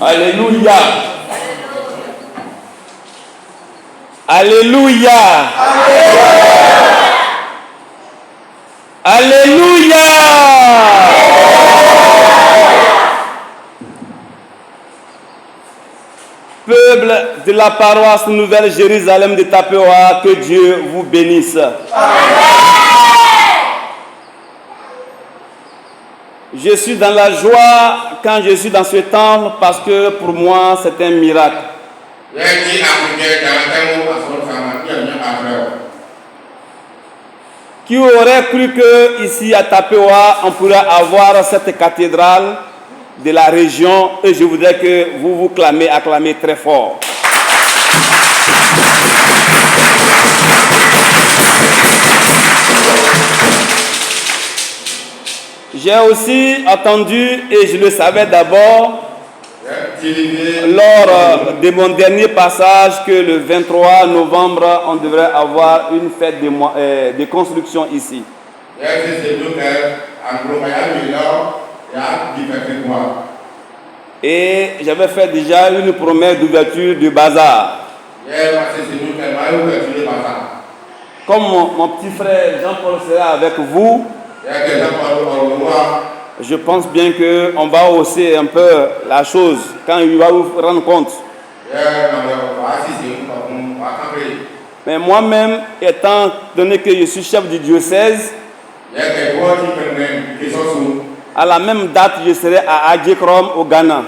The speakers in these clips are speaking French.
Alléluia. Alléluia. Alléluia. Peuple de la paroisse Nouvelle Jérusalem de Tapéoa, que Dieu vous bénisse. Je suis dans la joie quand je suis dans ce temple parce que pour moi c'est un miracle. Qui aurait cru que ici à Tapéoa on pourrait avoir cette cathédrale de la région, et je voudrais que vous acclamez très fort. J'ai aussi entendu, et je le savais d'abord, lors de mon dernier passage, que le 23 novembre, on devrait avoir une fête de construction ici. Et j'avais fait déjà une promesse d'ouverture du bazar. Comme mon petit frère Jean-Paul sera avec vous, je pense bien qu'on va hausser un peu la chose quand il va vous rendre compte. Mais moi-même, étant donné que je suis chef du diocèse, à la même date, je serai à Adjekrom au Ghana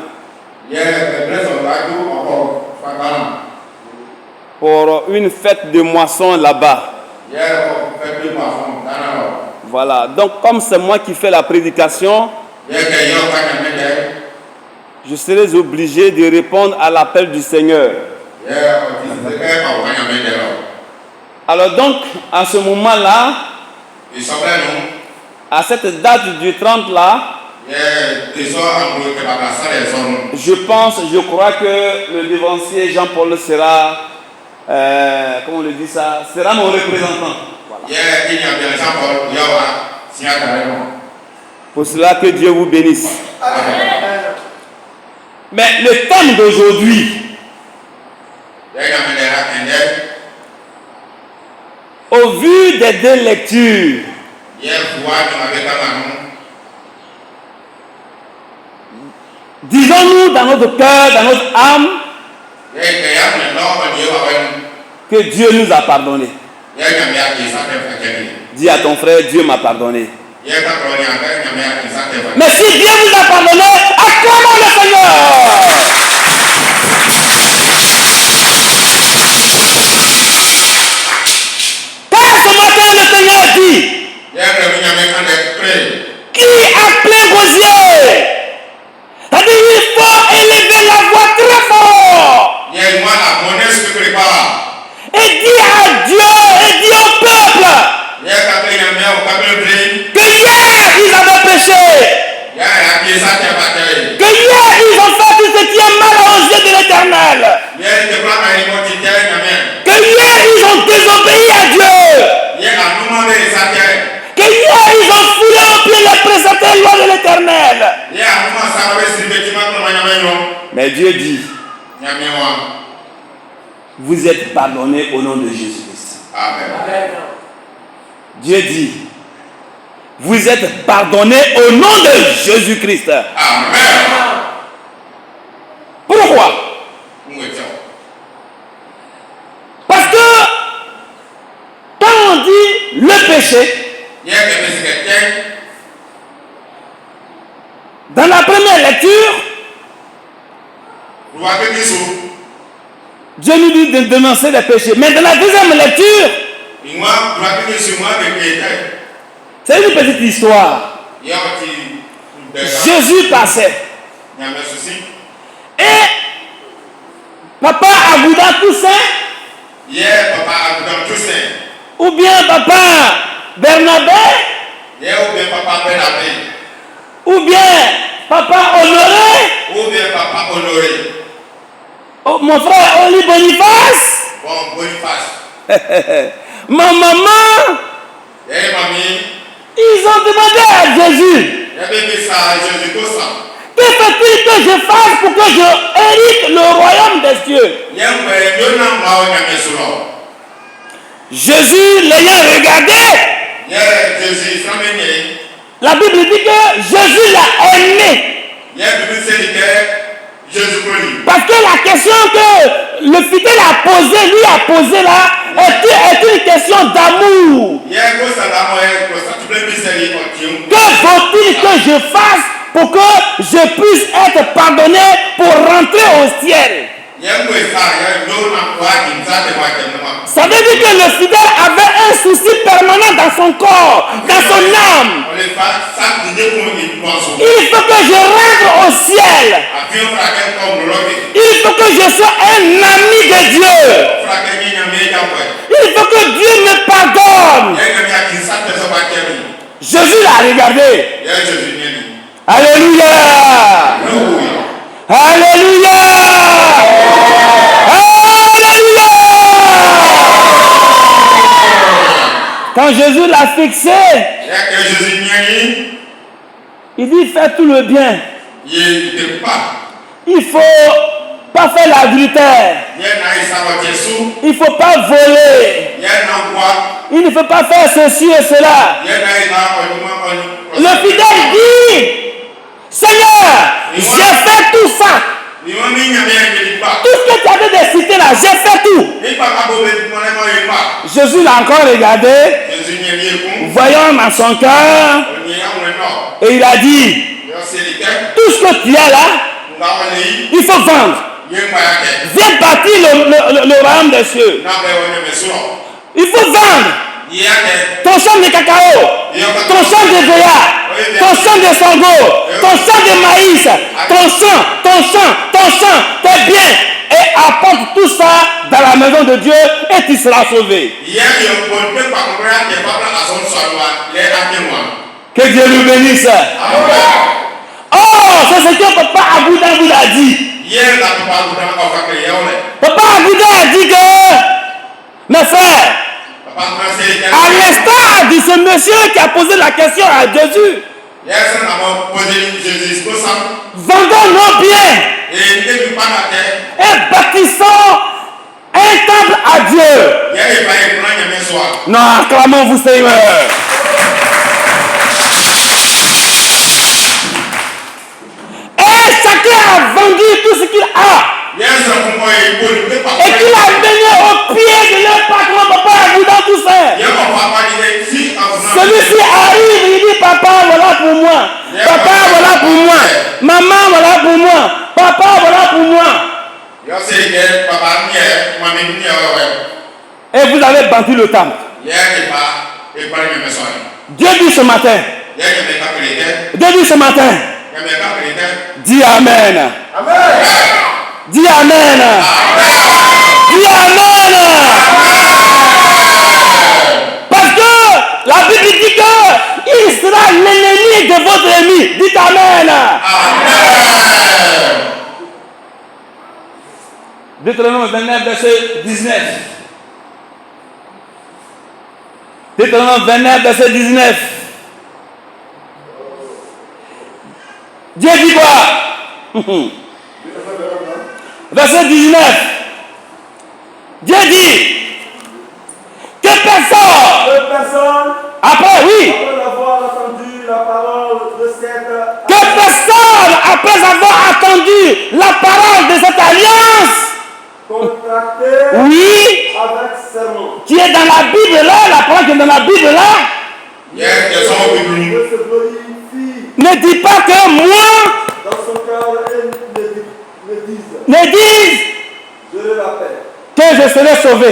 pour une fête de moisson là-bas. Voilà, donc comme c'est moi qui fais la prédication, je serai obligé de répondre à l'appel du Seigneur. Alors donc, à ce moment-là, à cette date du 30 là, je crois que le devancier Jean-Paul sera, comment on le dit ça, sera mon représentant. Voilà. Pour cela que Dieu vous bénisse. Mais le thème d'aujourd'hui, au vu des deux lectures, disons-nous dans notre cœur, dans notre âme, que Dieu nous a pardonné. Dis à ton frère, Dieu m'a pardonné. Mais si Dieu vous a pardonné, acclamons le Seigneur. Quand ce matin le Seigneur dit, qui a plein gosier, c'est-à-dire il faut élever la voix très fort. Et dis à Dieu, et dis au peuple que hier ils avaient péché, que hier ils ont fait tout ce qui est mal aux yeux de l'Éternel, que hier ils ont désobéi à Dieu, que hier ils ont foulé au pied les préceptes et lois de l'Éternel. Mais Dieu dit, vous êtes pardonnés au nom de Jésus-Christ. Amen. Dieu dit, vous êtes pardonnés au nom de Jésus-Christ. Amen. Pourquoi? Parce que quand on dit le péché, dans la première lecture, Dieu nous dit de dénoncer les péchés. Mais dans la deuxième lecture, c'est une petite histoire. Jésus passait. Et papa Agouda Toussaint, ou bien papa Bernabé, ou bien papa Honoré, oh, mon frère Oli Boniface, ma maman, ils ont demandé à Jésus Que faut-il que je fasse pour que je hérite le royaume des cieux? Jésus l'ayant regardé, la Bible dit que Jésus l'a aimé. Parce que la question que le fidèle a posée, lui a posée là, est une question d'amour. Que faut-il que je fasse pour que je puisse être pardonné pour rentrer au ciel? Ça veut dire que le fidèle avait un souci permanent dans son corps, dans son âme. Il faut que je rentre au ciel. Il faut que je sois un ami de Dieu. Il faut que Dieu me pardonne. Jésus l'a regardé. Alléluia. Alléluia. Alléluia. Quand Jésus l'a fixé, il dit fais tout le bien. Il faut pas faire l'adultère. Il ne faut pas voler. Il ne faut pas faire ceci et cela. Le fidèle dit, Seigneur, j'ai fait tout ça. Tout ce que tu avais décidé là, j'ai fait tout. Jésus l'a encore regardé, voyant dans son cœur, et il a dit, tout ce que tu as là, il faut vendre. Viens bâtir le royaume des cieux. Il faut vendre ton champ de cacao, ton champ de béa, ton champ de sorgho, ton champ de maïs, ton champ, tes biens, et apporte tout ça dans la maison de Dieu et tu seras sauvé. Que Dieu nous bénisse. Oh, c'est ce que Papa Agouda vous a dit. Papa Agouda a dit que, mes frères, à l'instar de ce monsieur qui a posé la question à Jésus, vendons nos biens et bâtissons un temple à Dieu. Non, acclamons-vous Seigneur. Et chacun a vendu tout ce qu'il a. Et qu'il a mené au pied de leur patron, Papa Agouda tout ça. Celui-ci arrive, il dit papa voilà pour moi. Papa voilà pour moi. Maman voilà pour moi. Papa voilà pour moi. Et vous avez bâti le temple. Dieu dit ce matin. Dis Amen. Dis Amen. Dis Amen. Parce que la Bible dit qu'il sera l'ennemi de votre ennemi. Dites Amen. Deutéronome 29, verset 19. Deutéronome 29, verset 19. Dieu dit quoi? Verset 19. Dieu dit que personne, après avoir entendu la parole de cette alliance, oui, qui est dans la Bible là, la parole qui est dans la Bible là, ne dit pas que moi, dans son cœur, ne dise que je serai sauvé.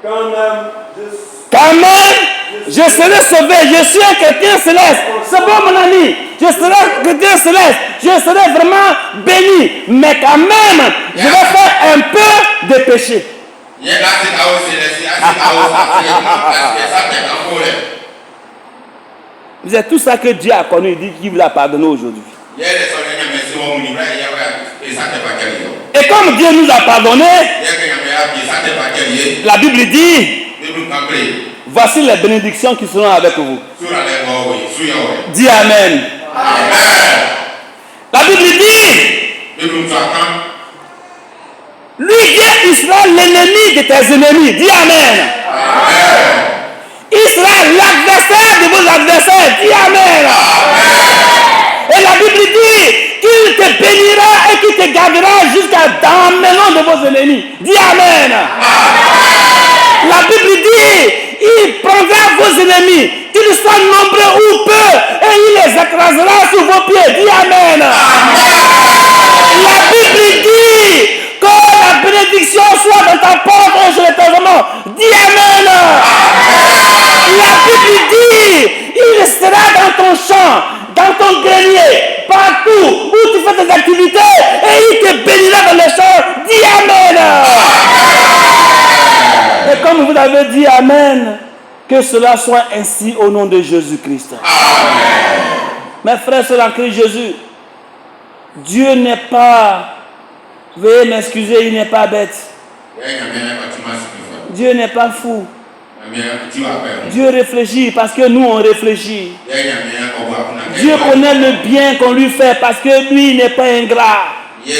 Quand même, je serai sauvé. Je suis un chrétien céleste. C'est bon, mon ami. Je serai un chrétien céleste. Je serai vraiment béni. Mais quand même, je vais faire un peu de péché. C'est tout ça que Dieu a connu. Il dit qu'il vous l'a pardonné aujourd'hui. Et comme Dieu nous a pardonné, la Bible dit, voici les bénédictions qui seront avec vous. Dis Amen. La Bible dit, lui est Israël, l'ennemi de tes ennemis. Dis Amen. Israël, l'adversaire de vos adversaires. Dis Amen. Et la Bible dit qu'il te bénira et qu'il te gardera jusqu'à l'amenement de vos ennemis. Dis Amen. La Bible dit, il prendra vos ennemis, qu'ils soient nombreux ou peu, et il les écrasera sous vos pieds. Dis Amen. La Bible dit que la bénédiction soit dans ta porte et sur tes hommes. Dis Amen. La Bible dit, il sera dans ton champ, dans ton grenier, partout où tu fais tes activités, et il te bénira dans les champs. Dis Amen. Et comme vous avez dit Amen, que cela soit ainsi au nom de Jésus-Christ. Mes frères, c'est en Christ Jésus. Dieu n'est pas, veuillez m'excuser, il n'est pas bête. Dieu n'est pas fou. Dieu réfléchit parce que nous on réfléchit. Dieu connaît le bien qu'on lui fait parce que lui n'est pas ingrat. Dieu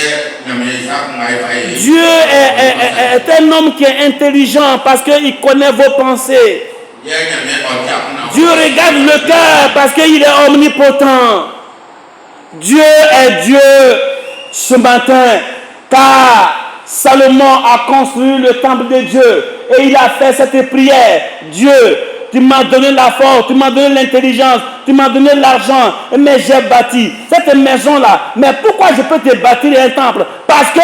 est un homme qui est intelligent parce qu'il connaît vos pensées. Dieu regarde le cœur parce qu'il est omnipotent. Dieu est Dieu ce matin car Salomon a construit le temple de Dieu et il a fait cette prière. Dieu, tu m'as donné la force, tu m'as donné l'intelligence, tu m'as donné l'argent, mais j'ai bâti cette maison-là. Mais pourquoi je peux te bâtir un temple? Parce que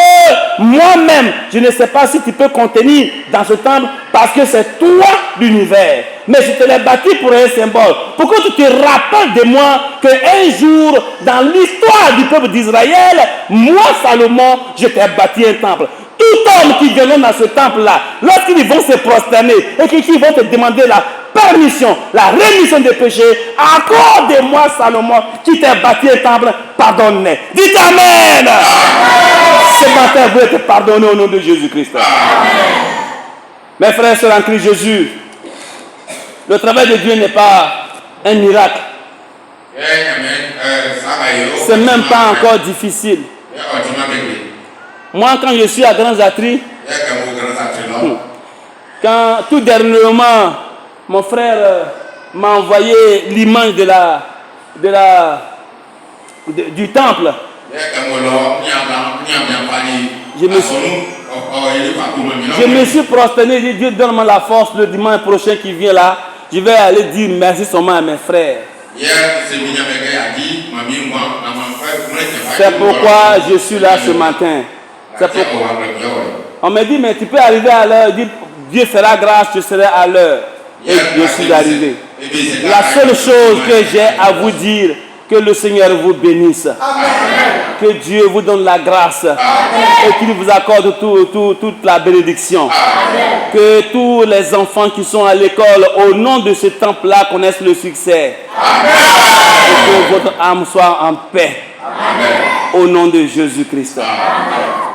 moi-même, je ne sais pas si tu peux contenir dans ce temple, parce que c'est toi l'univers. Mais je te l'ai bâti pour un symbole. Pour que tu te rappelles de moi qu'un jour, dans l'histoire du peuple d'Israël, moi, Salomon, je t'ai bâti un temple. Tout homme qui viendra dans ce temple-là, lorsqu'ils vont se prosterner et qu'ils vont te demander la permission, la rémission des péchés, accorde-moi, Salomon, qui t'a bâti un temple, pardonne-les. Dites Amen. Ce matin, vous êtes pardonné au nom de Jésus-Christ. Mes frères et sœurs en Christ Jésus, le travail de Dieu n'est pas un miracle. C'est même pas encore difficile. Moi, quand je suis à Grand Zatri, quand tout dernièrement, mon frère m'a envoyé l'image du temple. Je me suis prosterné, j'ai dit Dieu donne-moi la force le dimanche prochain qui vient là. Je vais aller dire merci seulement à mes frères. C'est pourquoi je suis là ce matin. On me dit, mais tu peux arriver à l'heure. Dieu fera grâce, je serai à l'heure. Et je suis arrivé. La seule chose que j'ai à vous dire, que le Seigneur vous bénisse. Amen. Que Dieu vous donne la grâce. Amen. Et qu'il vous accorde toute la bénédiction. Amen. Que tous les enfants qui sont à l'école, au nom de ce temple-là, connaissent le succès. Amen. Et que votre âme soit en paix. Amen. Au nom de Jésus-Christ. Amen.